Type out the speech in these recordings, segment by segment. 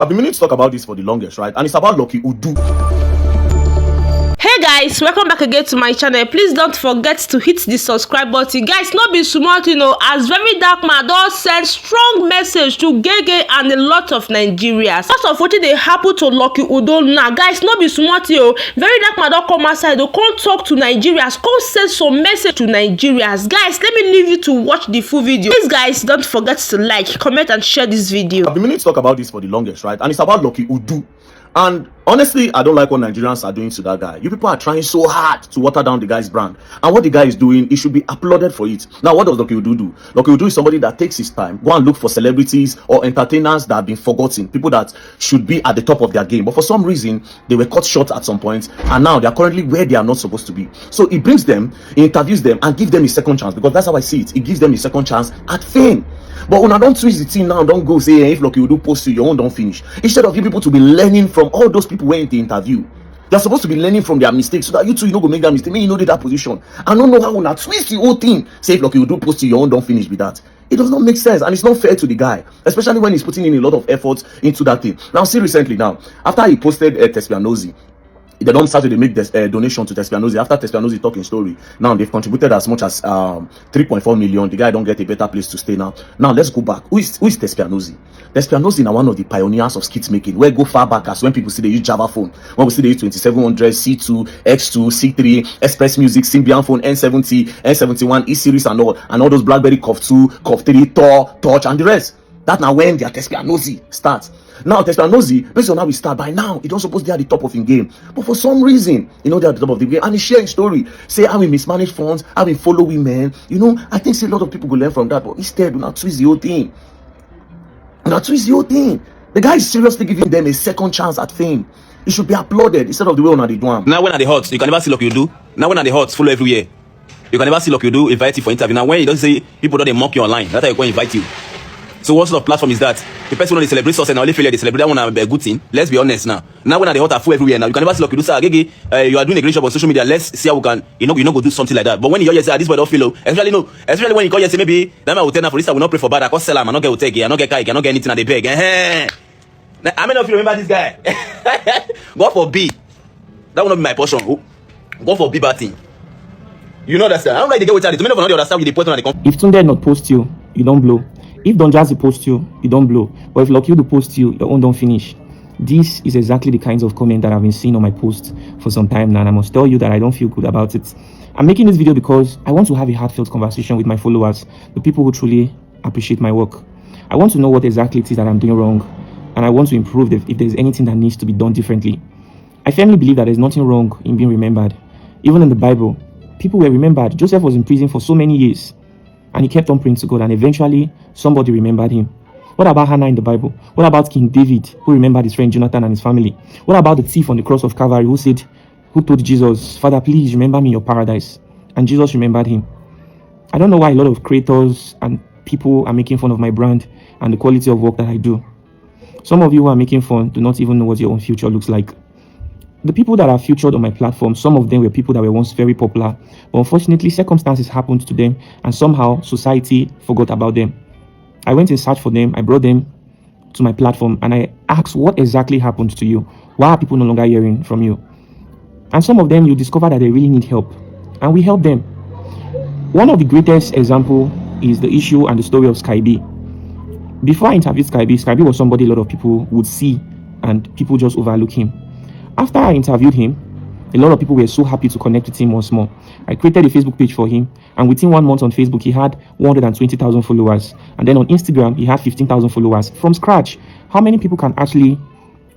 I've been meaning to talk about this for the longest, right? And it's about Lucky Udu. Hey guys, welcome back again to my channel. Please don't forget to hit the subscribe button. Guys, not be smart, as Verydarkman don send strong message to Gehgeh and a lot of Nigerians. First of what they happen to Lucky Udu now, guys, not be smart, Verydarkman don come outside, they come talk to Nigerians, come send some message to Nigerians. Guys, let me leave you to watch the full video. Please guys, don't forget to like, comment and share this video. I've been meaning to talk about this for the longest, right? And it's about Lucky Udu. And honestly, I don't like what Nigerians are doing to that guy. You people are trying so hard to water down the guy's brand. And what the guy is doing, it should be applauded for it. Now, what does Lucky Udu do? Lucky Udu is somebody that takes his time, go and look for celebrities or entertainers that have been forgotten, people that should be at the top of their game. But for some reason, they were cut short at some point, and now they are currently where they are not supposed to be. So he brings them, he interviews them, and gives them a second chance, because that's how I see it. He gives them a second chance at fame. But when I don't twist the team now, don't go say, hey, if Lucky Udu posts you, your own don't finish. Instead of you people to be learning from all those people when they interview, they're supposed to be learning from their mistakes, so that you too, you know, go make that mistake. Maybe you know that position. I don't know how when I twist the whole thing, say if Lucky Udu posts you, your own don't finish with that. It does not make sense, and it's not fair to the guy, especially when he's putting in a lot of efforts into that thing. Now, see, recently now, after he posted Tespianozi, they don't start to make this donation to Tespianozi. After Tespianozi talking story, now they've contributed as much as 3.4 million. The guy don't get a better place to stay now. Now let's go back. Who is Tespianozi? Tespianozi now one of the pioneers of skit making. Where go far back as when people see they use Java phone, when we see they use 2700, C2, X2, C3, Express Music, Symbian phone, N70, N71, E series and all those BlackBerry Curve 2, Curve 3, Touch and the rest. That now when their Tespianozi starts. Now Tespianozi, based on how we start, by now he don't supposed to be at the top of the game, but for some reason, they're at the top of the game, and he's sharing story, say how we mismanage funds, how we follow women. I think a lot of people will learn from that, but instead do not twist the whole thing. The guy is seriously giving them a second chance at fame. It should be applauded instead of the way on they do him. Now when are the hots, you can never see Lucky Udu. Now when are the hots follow everywhere, you can never see Lucky Udu invite you for interview. Now when you don't say people don't mock you online, that's how you go invite you. So what sort of platform is that? The person who celebrate success and only failure, they celebrate that one a good thing. Let's be honest now. Now when they hot are full everywhere now, you can never see Lucky Udu say, Gehgeh, you are doing a great job on social media. Let's see how we can, go do something like that. But when you hear say, this boy don't feel, especially when you call you say maybe that man will tell now for this, I will not pray for bad. I can't sell him, I not get take it, I not get car, I cannot get anything at the beg. I may not remember this guy. Go for B. That will not be my portion. Go for B bad thing. You know that. I don't like the get with it. To me, not understand with the portion. If Tunde not post you, you don't blow. If Don Jazzy post you, you don't blow. But if Lucky Udu post you, your own don't finish. This is exactly the kinds of comment that I've been seeing on my posts for some time now, and I must tell you that I don't feel good about it. I'm making this video because I want to have a heartfelt conversation with my followers, the people who truly appreciate my work. I want to know what exactly it is that I'm doing wrong, and I want to improve if there's anything that needs to be done differently. I firmly believe that there's nothing wrong in being remembered. Even in the Bible, people were remembered. Joseph was in prison for so many years, and he kept on praying to God, and eventually somebody remembered him. What about Hannah in the Bible? What about King David, who remembered his friend Jonathan and his family? What about the thief on the cross of Calvary who told Jesus, Father, please remember me in your paradise? And Jesus remembered him. I don't know why a lot of creators and people are making fun of my brand and the quality of work that I do. Some of you who are making fun do not even know what your own future looks like. The people that are featured on my platform, some of them were people that were once very popular, but unfortunately circumstances happened to them, and somehow society forgot about them. I went in search for them, I brought them to my platform, and I asked, what exactly happened to you? Why are people no longer hearing from you? And some of them, you discover that they really need help, and we help them. One of the greatest example is the issue and the story of Sky B. Before I interviewed Sky B was somebody a lot of people would see, and people just overlook him. After I interviewed him, a lot of people were so happy to connect with him once more. I created a Facebook page for him, and within 1 month on Facebook, he had 120,000 followers. And then on Instagram, he had 15,000 followers from scratch. How many people can actually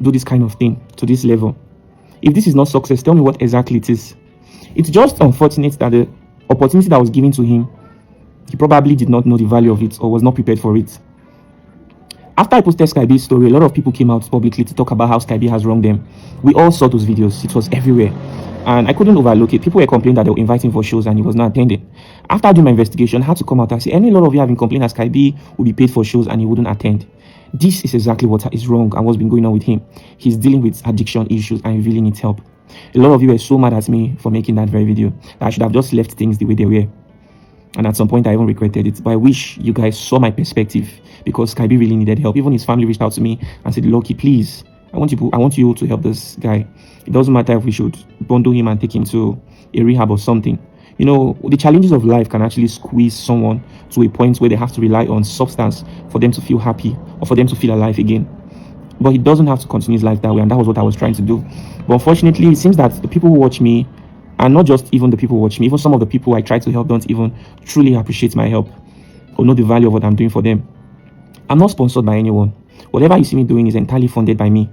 do this kind of thing to this level? If this is not success, tell me what exactly it is. It's just unfortunate that the opportunity that was given to him, he probably did not know the value of it or was not prepared for it. After I posted Sky B's story, a lot of people came out publicly to talk about how Sky B has wronged them. We all saw those videos. It was everywhere. And I couldn't overlook it. People were complaining that they were inviting for shows and he was not attending. After doing my investigation, I had to come out and say, a lot of you have been complaining that Sky B would be paid for shows and he wouldn't attend. This is exactly what is wrong and what's been going on with him. He's dealing with addiction issues and he really needs help. A lot of you were so mad at me for making that very video that I should have just left things the way they were. And at some point, I even regretted it. But I wish you guys saw my perspective, because Kaibi really needed help. Even his family reached out to me and said, Loki, please, I want you to help this guy. It doesn't matter if we should bundle him and take him to a rehab or something. You know, the challenges of life can actually squeeze someone to a point where they have to rely on substance for them to feel happy or for them to feel alive again. But he doesn't have to continue his life that way, and that was what I was trying to do. But unfortunately, it seems that the people who watch me, and not just even the people who watch me, even some of the people I try to help don't even truly appreciate my help or know the value of what I'm doing for them. I'm not sponsored by anyone. Whatever you see me doing is entirely funded by me.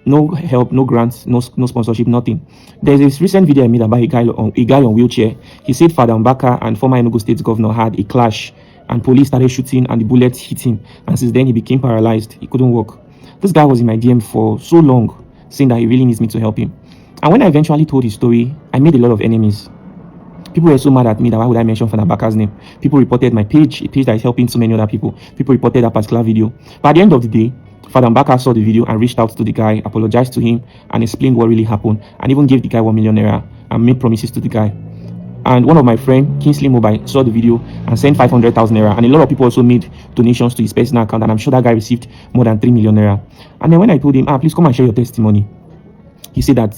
No help, no grants, no sponsorship, nothing. There's this recent video I made about a guy on wheelchair. He said Father Mbaka and former Enugu State Governor had a clash, and police started shooting and the bullets hit him, and since then he became paralyzed. He couldn't walk. This guy was in my DM for so long, saying that he really needs me to help him. And when I eventually told his story, I made a lot of enemies. People were so mad at me that why would I mention Father Mbaka's name? People reported my page, a page that is helping so many other people. People reported that particular video. But at the end of the day, Father Mbaka saw the video and reached out to the guy, apologized to him, and explained what really happened, and even gave the guy 1 million naira and made promises to the guy. And one of my friend, Kingsley Mobile, saw the video and sent 500,000 naira, and a lot of people also made donations to his personal account, and I'm sure that guy received more than 3 million naira. And then when I told him, please come and share your testimony, he said that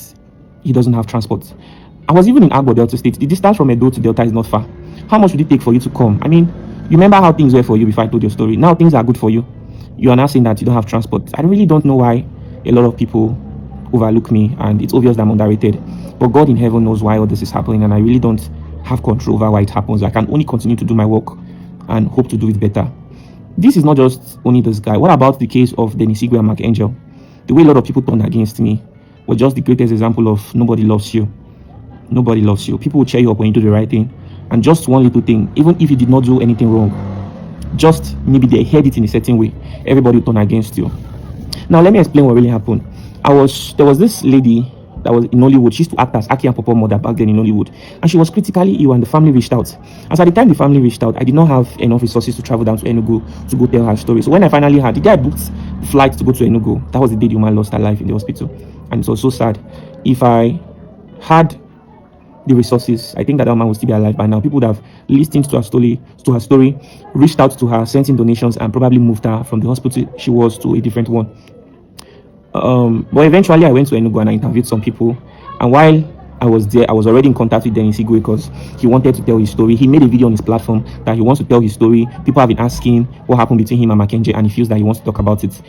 he doesn't have transport. I was even in Agbo, Delta State. The distance from Edo to Delta is not far. How much would it take for you to come? I mean, you remember how things were for you before I told your story. Now things are good for you. You are now saying that you don't have transport. I really don't know why a lot of people overlook me, and it's obvious that I'm underrated. But God in heaven knows why all this is happening, and I really don't have control over why it happens. I can only continue to do my work and hope to do it better. This is not just only this guy. What about the case of Dennis Igwe and Mark Angel? The way a lot of people turned against me was just the greatest example of nobody loves you. Nobody loves you. People will cheer you up when you do the right thing. And just one little thing, even if you did not do anything wrong, just maybe they heard it in a certain way, everybody will turn against you. Now let me explain what really happened. There was this lady that was in Hollywood. She used to act as Aki and Popo mother back then in Hollywood, and she was critically ill, and the family reached out. As at the time the family reached out, I did not have enough resources to travel down to Enugu to go tell her story. So when I finally had, the day I booked the flight to go to Enugu, that was the day the woman lost her life in the hospital, and it was so sad. If I had the resources, I think that woman would still be alive by now. People would have listened to her story, reached out to her, sent in donations, and probably moved her from the hospital she was to a different one. But eventually I went to Enugu and I interviewed some people, and while I was there, I was already in contact with Dennis Igwe because he wanted to tell his story. He made a video on his platform that he wants to tell his story. People have been asking what happened between him and Mackenzie, and he feels that he wants to talk about it.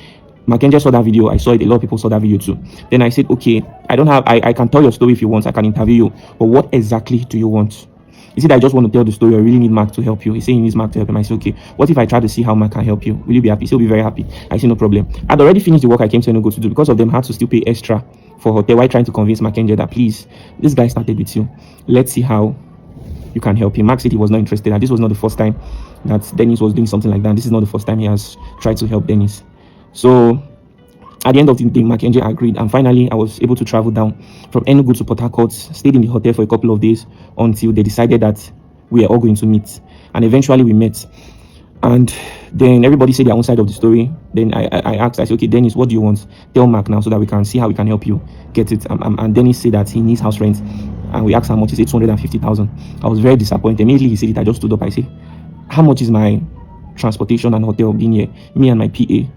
Mackenzie saw that video, I saw it, a lot of people saw that video too. Then I said, okay, I can tell your story if you want, I can interview you, but what exactly do you want? He said, I just want to tell the story, I really need Mark to help you. He said he needs Mark to help him. I said, okay, what if I try to see how Mark can help you? Will you be happy? He'll be very happy. I said, no problem. I'd already finished the work I came to Enugu to do. Because of them, I had to still pay extra for hotel while trying to convince Mackenzie that, please, this guy started with you. Let's see how you can help him. Mark said he was not interested, and this was not the first time that Dennis was doing something like that. This is not the first time he has tried to help Dennis. So at the end of the day, Mackenzie agreed, and finally I was able to travel down from Enugu to Port Harcourt, stayed in the hotel for a couple of days until they decided that we are all going to meet. And eventually we met, and then everybody said their own side of the story. Then I asked, I said, okay, Dennis, what do you want? Tell Mark now so that we can see how we can help you get it. And Dennis said that he needs house rent, and we asked how much. He said 250,000. I was very disappointed. Immediately he said it. I just stood up. I said, how much is my transportation and hotel being here? Me and my PA.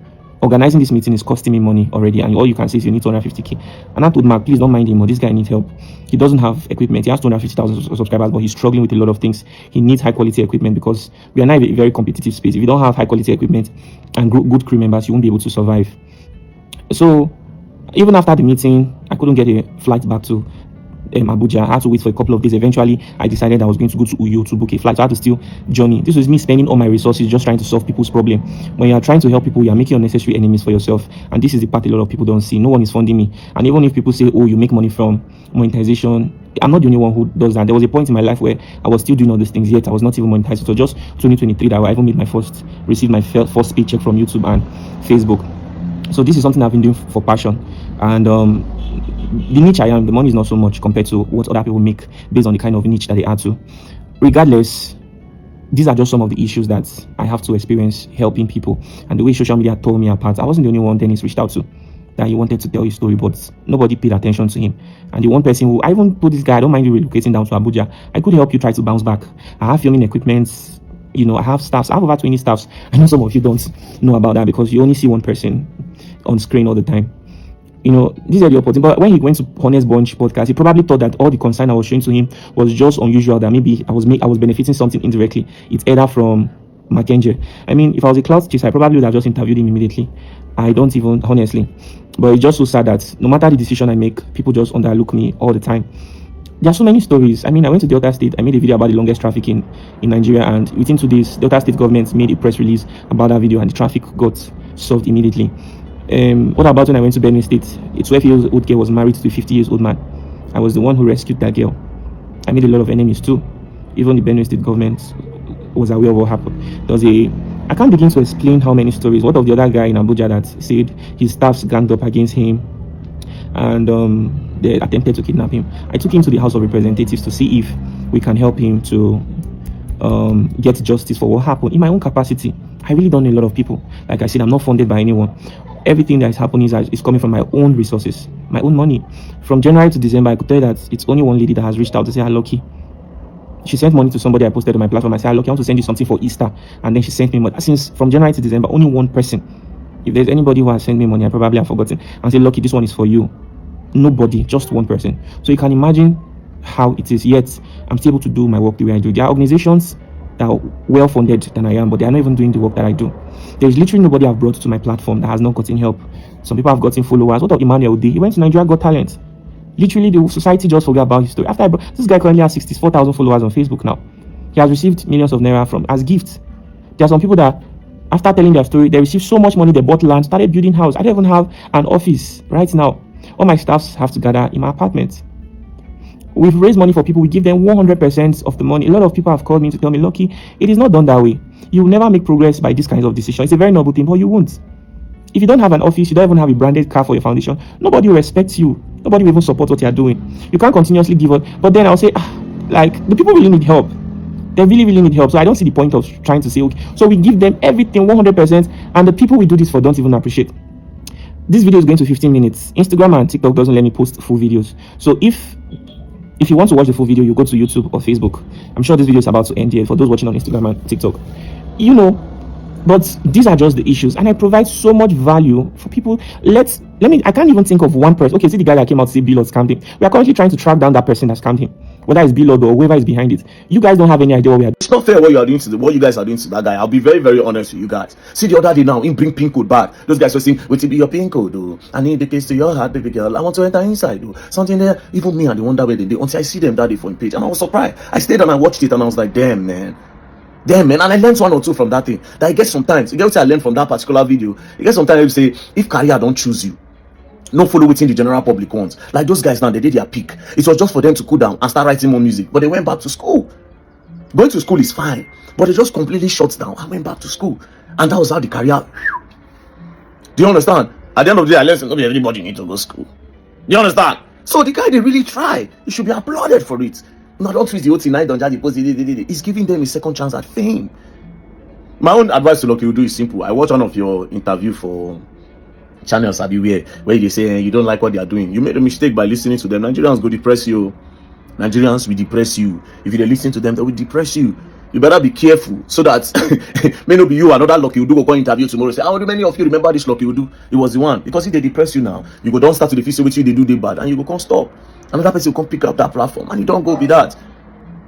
Organizing this meeting is costing me money already, and all you can say is you need 250k. And I told Mark, please don't mind him, or this guy needs help. He doesn't have equipment. He has 250,000 subscribers, but he's struggling with a lot of things. He needs high quality equipment because we are now in a very competitive space. If you don't have high quality equipment and good crew members, you won't be able to survive. So even after the meeting, I couldn't get a flight back to Abuja. I had to wait for a couple of days. Eventually I decided I was going to go to Uyo to book a flight. So I had to still journey. This was me spending all my resources just trying to solve people's problem. When you are trying to help people, you are making unnecessary enemies for yourself, and this is the part a lot of people don't see. No one is funding me, and even if people say, oh, you make money from monetization, I'm not the only one who does that. There was a point in my life where I was still doing all these things, yet I was not even monetized. So just 2023 that I even received my first paycheck from YouTube and Facebook. So this is something I've been doing for passion, and the niche I am, the money is not so much compared to what other people make based on the kind of niche that they add to. Regardless, these are just some of the issues that I have to experience helping people, and the way social media tore me apart. I wasn't the only one Dennis reached out to. that he wanted to tell his story, but nobody paid attention to him. And the one person who, I even told this guy, I don't mind you relocating down to Abuja. I could help you try to bounce back. I have filming equipment. I have staffs. I have over 20 staffs. I know some of you don't know about that because you only see one person on screen all the time. These are the opportunities. But when he went to Honest Bunch podcast, he probably thought that all the concern I was showing to him was just unusual, that maybe I was benefiting something indirectly. It's either from Gehgeh. I mean, if I was a cloud chaser, I probably would have just interviewed him immediately. I don't even, honestly. But it's just so sad that no matter the decision I make, people just underlook me all the time. There are so many stories. I mean, I went to Delta State. I made a video about the longest traffic in Nigeria, and within 2 days, Delta State government made a press release about that video, and the traffic got solved immediately. What about when I went to Benue State? A 12-year-old girl was married to a 50-year-old man. I was the one who rescued that girl. I made a lot of enemies too. Even the Benue State government was aware of what happened. I can't begin to explain how many stories. What of the other guy in Abuja that said his staffs ganged up against him and they attempted to kidnap him? I took him to the House of Representatives to see if we can help him to get justice for what happened. In my own capacity, I really don't know a lot of people. Like I said, I'm not funded by anyone. Everything that is happening is coming from my own resources, my own money. From January to December, I could tell you that it's only one lady that has reached out to say, "Hi, Lucky." She sent money to somebody I posted on my platform. I said, "Look, I want to send you something for Easter." And then she sent me money. Since from January to December, only one person. If there's anybody who has sent me money, I probably have forgotten. And say, "Lucky, this one is for you." Nobody, just one person. So you can imagine how it is. Yet I'm still able to do my work the way I do. There are organizations that are well funded than I am, but they are not even doing the work that I do. There's literally nobody I've brought to my platform that has not gotten help. Some people have gotten followers. What of Emmanuel D? He went to Nigeria Got Talent. Literally, the society just forgot about his story. After this guy currently has 64,000 followers on Facebook now. He has received millions of naira as gifts. There are some people that, after telling their story, they received so much money, they bought land, started building house. I don't even have an office right now. All my staffs have to gather in my apartment. We've raised money for people. We give them 100% of the money. A lot of people have called me to tell me, "Lucky, it is not done that way. You will never make progress by these kinds of decisions. It's a very noble thing, but you won't. If you don't have an office, you don't even have a branded car for your foundation, nobody will respect you. Nobody will even support what you are doing. You can't continuously give up." But then I'll say, the people really need help. They really, really need help. So I don't see the point of trying to say, okay, so we give them everything 100%, and the people we do this for don't even appreciate. This video is going to 15 minutes. Instagram and TikTok doesn't let me post full videos. So if you want to watch the full video, you go to YouTube or Facebook. I'm sure this video is about to end here for those watching on Instagram and TikTok. But these are just the issues, and I provide so much value for people. I can't even think of one person. Okay, see the guy that came out to say B-Lord scammed him. We are currently trying to track down that person that scammed him, whether it's B-Lord or whoever is behind it. You guys don't have any idea what we are doing. It's not fair what you guys are doing to that guy. I'll be very, very honest with you guys. See, the other day now, him bring pin code back. Those guys were saying, "Wait till be your pin code, though. I need the case to your heart, baby girl. I want to enter inside, though." Something there. Even me, and the wonder where they did until I see them that day for a page, and I was surprised. I stayed and I watched it, and I was like, damn, man. And I learned one or two from that thing. That I guess sometimes, you get what I learned from that particular video. You get sometimes you say, if career don't choose you, no follow within the general public wants. Like those guys now, they did their peak. It was just for them to cool down and start writing more music. But they went back to school. Going to school is fine, but they just completely shut down and went back to school. And that was how the career. Do you understand? At the end of the day, I learned that everybody needs to go to school. Do you understand? So the guy, they really tried. He should be applauded for it. No, don't twist the OT night, don't just post it. He's giving them a second chance at fame. My own advice to Lucky Udu is simple. I watched one of your interview for channel Sabi where they say you don't like what they are doing. You made a mistake by listening to them. Nigerians go depress you. Nigerians will depress you. If you listen to them, they will depress you. You better be careful so that may not be you another Lucky Udu go interview tomorrow. Say, how many of you remember this Lucky Udu? It was the one. Because if they depress you now, you go don't start to the feel which you they do they bad, and you go can't stop. Another person will come pick up that platform, and you don't go with that.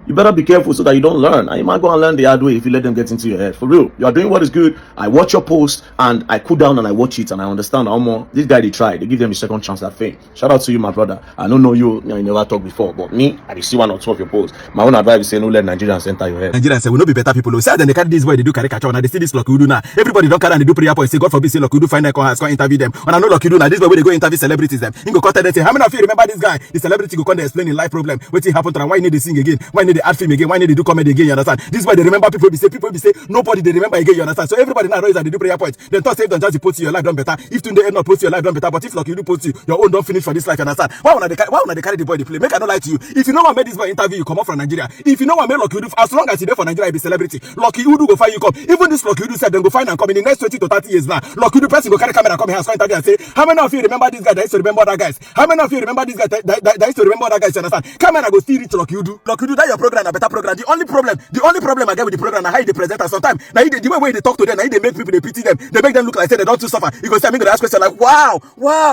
You better be careful so that you don't learn. And you might go and learn the hard way if you let them get into your head. For real, you are doing what is good. I watch your post and I cool down and I watch it and I understand how more this guy they try. They give them a second chance at fame. Shout out to you, my brother. I don't know you never talked before, but me, I see one or two of your posts. My own advice is saying no let Nigerians enter your head. Nigerians say we no be better people. Say then they carry this boy they do caricature now they see this Lucky Udu now. Everybody don't carry and they do prayer point. Say God forbid say Lucky Udu find them has come interview them. And I know Lucky Udu now this boy they go interview celebrities them. He go contact them say how many of you remember this guy? The celebrity go come there explain in life problem. What happened to him? Why he need to sing again? Why he need they add film again, why they do comedy again, you understand? This is why they remember people, be say nobody they remember again, you understand? So everybody now knows that they do prayer points. Then thought if don't just post your life done better. If today end not post your life done better, but if like you do post your own don't finish for this life, you understand? Why wanna they carry the boy they play? Make I don't lie to you. If you know what made this boy interview, you come up from Nigeria. If you know what made Lucky Udu, as long as you there for Nigeria, you be celebrity. Lucky Udu go find you come. Even this Lucky Udu said then go find and come in the next 20 to 30 years now. Lucky Udu person go carry camera come here and interview and say, how many of you remember this guy that used to remember other guys? How many of you remember this guy that used to remember other guys? You understand? Camera go still reach Lucky Udu. Lucky Udu, that your program, a better program. The only problem I get with the program, now how they present us sometimes. Now the way they talk to them, now they make people they pity them. They make them look like say they don't too suffer. You go say, I'm gonna ask question like, wow,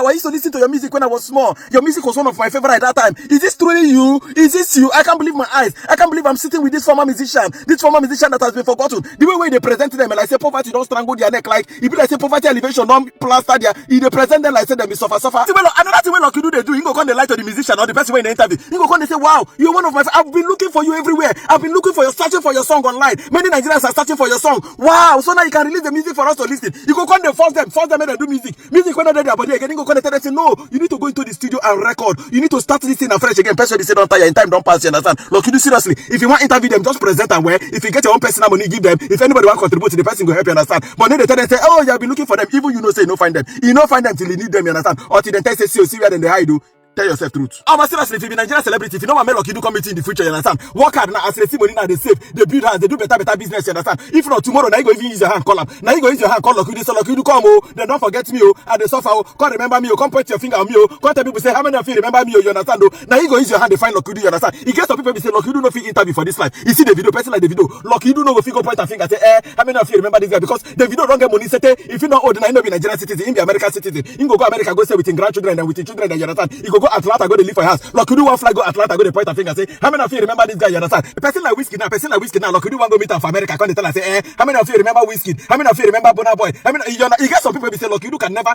I used to listen to your music when I was small. Your music was one of my favorite at that time. Is this truly you? Is this you? I can't believe my eyes. I can't believe I'm sitting with this former musician that has been forgotten. The way they present them, like say poverty don't strangle their neck, like if like say poverty elevation don't plaster their, if they present them like say them be suffer. Another thing when Lucky Udu they do, you go come the light to the musician or the person in the interview. You go come they say, wow, you're one of my. I've been looking for you everywhere. I've been looking for you, searching for your song online. Many Nigerians are searching for your song. Wow, so now you can release the music for us to listen. You go come they force them when they do music when they do their body again. You go come they tell them say no, you need to go into the studio and record. You need to start listening afresh again. Person they say don't tire in time don't pass. You understand? Lucky Udu seriously. If you want interview them, just present and where. If you get your own personal money, give them. If anybody want contribute to the person, go help you understand. But then they tell them say, oh, you have been looking for them. Even you know say no find them. You know find them till you need them. You understand? Or till they tell say see where then they hide. Tell yourself truth. Oh, but seriously, if you be Nigerian celebrity, if you know what Lucky Udu committee in the future, you understand? Work hard now, as they see money now, they save, they build hands, they do better business, you understand? If not, tomorrow, now you go even use your hand, call them. Now you go use your hand, call Lucky Udu, so Lucky Udu come, then don't forget me, and they suffer, come remember me, come point your finger on me, come tell people say, how many of you remember me, you understand? Now you go use your hand, they find Lucky Udu, you understand? In case some people be say, Lucky Udu no fit interview for this life. You see the video, person like the video, Lucky Udu no go fit go point a finger, say, how many of you remember this guy? Because the video don't get money, say, if you know old, then you know be Nigerian citizen, in be American citizen, you go America, go stay with your grandchildren and with your children, you understand? You go Atlanta, go to live for house. Lucky Udu one flag go Atlanta, go to point a finger, say, how many of you remember this guy? You understand? A person like Whiskey now, Lucky Udu one go meet him for America, come tell and say, how many of you remember Whiskey? How many of you remember Burna Boy? I mean, you get some people be say Lucky Udu can never,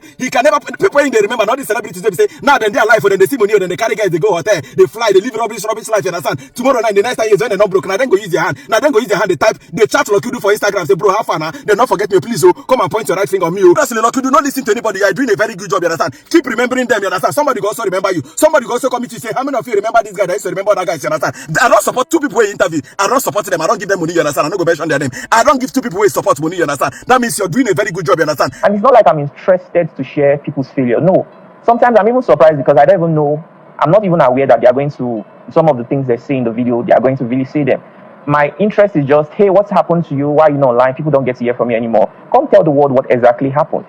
people in they remember, now these celebrities they say, now then they are alive, or then they see money, or then they carry guys, they go hotel, they fly, they live rubbish life, you understand? Tomorrow night, the next 10 years when they're not broke, now then go use your hand, they type, they chat Lucky Udu for Instagram, say, bro, how far now? Then don't forget me, please, come and point your right finger on me. Personally, Lucky Udu, not listen to anybody, you're doing a very good job, you understand? Keep remembering them, you understand? Somebody go also remember you. Somebody go also come to say, how many of you remember this guy that used to remember that guy, you understand? I don't support two people in interview. I don't support them. I don't give them money, you understand? I don't go mention their name. I don't give two people support money, you understand? That means you're doing a very good job, you understand? And it's not like I'm interested to share people's failure. No. Sometimes I'm even surprised because I don't even know. I'm not even aware that they are going to, some of the things they say in the video, they are going to really say them. My interest is just, hey, what's happened to you? Why are you not online? People don't get to hear from you anymore. Come tell the world what exactly happened.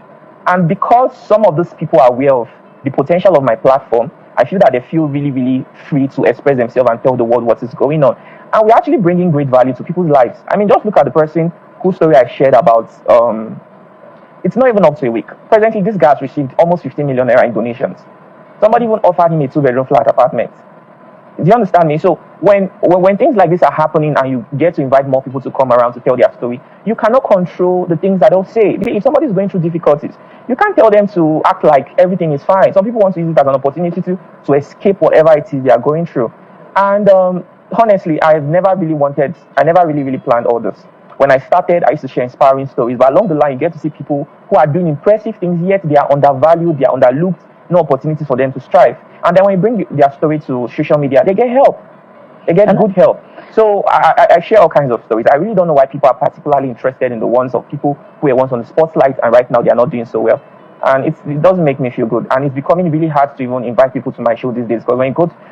And because some of these people are aware of the potential of my platform, I feel that they feel really, really free to express themselves and tell the world what is going on. And we're actually bringing great value to people's lives. I mean, just look at the person whose story I shared about. It's not even up to a week. Presently, this guy has received almost 15 million naira in donations. Somebody even offered him a 2-bedroom flat apartment. Do you understand me? So when things like this are happening and you get to invite more people to come around to tell their story, you cannot control the things that they'll say. If somebody is going through difficulties, you can't tell them to act like everything is fine. Some people want to use it as an opportunity to escape whatever it is they are going through. And honestly, I never really planned all this. When I started, I used to share inspiring stories, but along the line, you get to see people who are doing impressive things, yet they are undervalued, they are underlooked, no opportunities for them to strive. And then when you bring their story to social media, they get help. They get good help. So I share all kinds of stories. I really don't know why people are particularly interested in the ones of people who were once on the spotlight and right now they are not doing so well. And it doesn't make me feel good. And it's becoming really hard to even invite people to my show these days. Because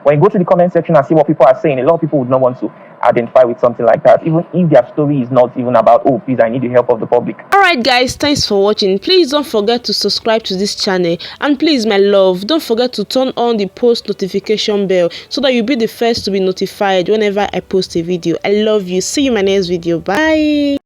when you go to the comment section and see what people are saying, a lot of people would not want to identify with something like that, even if their story is not even about, oh, please, I need the help of the public. Alright guys, thanks for watching. Please don't forget to subscribe to this channel, and please, my love, don't forget to turn on the post notification bell so that you'll be the first to be notified whenever I post a video. I love you. See you in my next video. Bye.